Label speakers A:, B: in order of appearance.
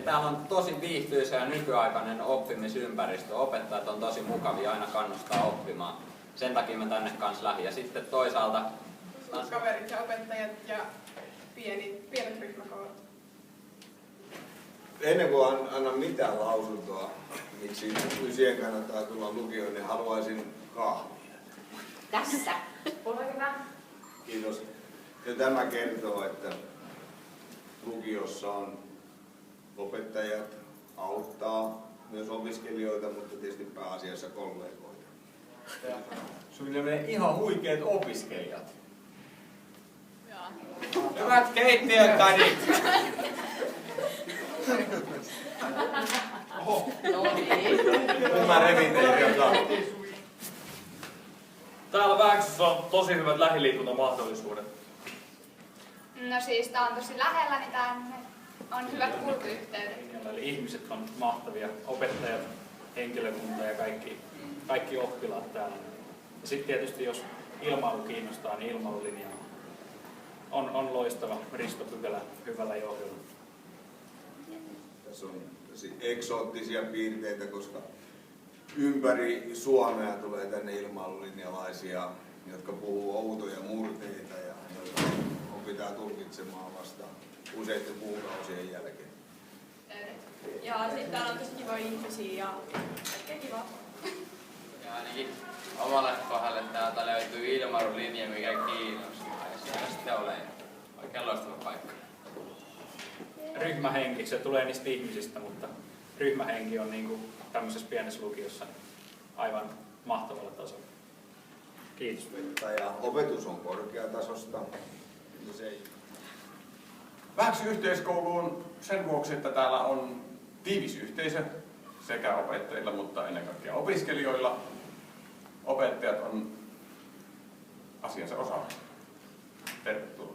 A: täällä on tosi viihtyisä ja nykyaikainen oppimisympäristö. Opettajat on tosi mukavia, aina kannustaa oppimaan. Sen takia mä tänne kanssa lähdin. Ja sitten toisaalta
B: kaverit ja opettajat ja pienet ryhmäkoot.
C: Ennen kuin annan mitään lausuntoa, miksi ysien kannattaa tulla lukioon, niin haluaisin kahvia.
D: Tässä. Ole hyvä.
C: Kiitos. Ja tämä kertoo, että lukiossa on opettajat auttaa myös opiskelijoita, mutta tietysti pääasiassa kollegoita.
E: Suunnilleen ihan huikeat opiskelijat.
A: hyvät keittiötädit!
D: No niin.
E: Mä revittelin jotain.
F: Täällä Vääksyssä on tosi hyvät lähiliikuntamahdollisuudet.
G: No siis tää on tosi lähellä, niin tänne on hyvät kulkuyhteydet.
F: Eli ihmiset on mahtavia, opettajat, henkilökunta ja kaikki oppilaat täällä. Ja sitten tietysti jos ilmailu kiinnostaa, niin ilmailulinja on loistava. Risto Pykälä hyvällä johdolla.
C: Tässä on tosi eksoottisia piirteitä, koska ympäri Suomea tulee tänne ilmailulinjalaisia, jotka puhuu outoja murteita ja joita opitaan tulkitsemaan vasta useiden kuukausien jälkeen.
B: Ja sitten täällä on tosi kiva ihmisiä ja kaikkea kivaa.
H: Ja ainakin omalle kohdalle täältä löytyy ilmailulinja, mikä kiinnostaa. Ja siellä sitten ole oikein loistava paikka.
F: Ryhmähenki, se tulee niistä ihmisistä, mutta ryhmähenki on niin kuin tämmöisessä pienessä lukiossa aivan mahtavalla tasolla. Kiitos.
C: Ja opetus on korkeatasosta.
E: Vääksy yhteiskouluun sen vuoksi, että täällä on tiivis yhteisö sekä opettajilla, mutta ennen kaikkea opiskelijoilla. Opettajat on asiansa osaavia. Tervetuloa.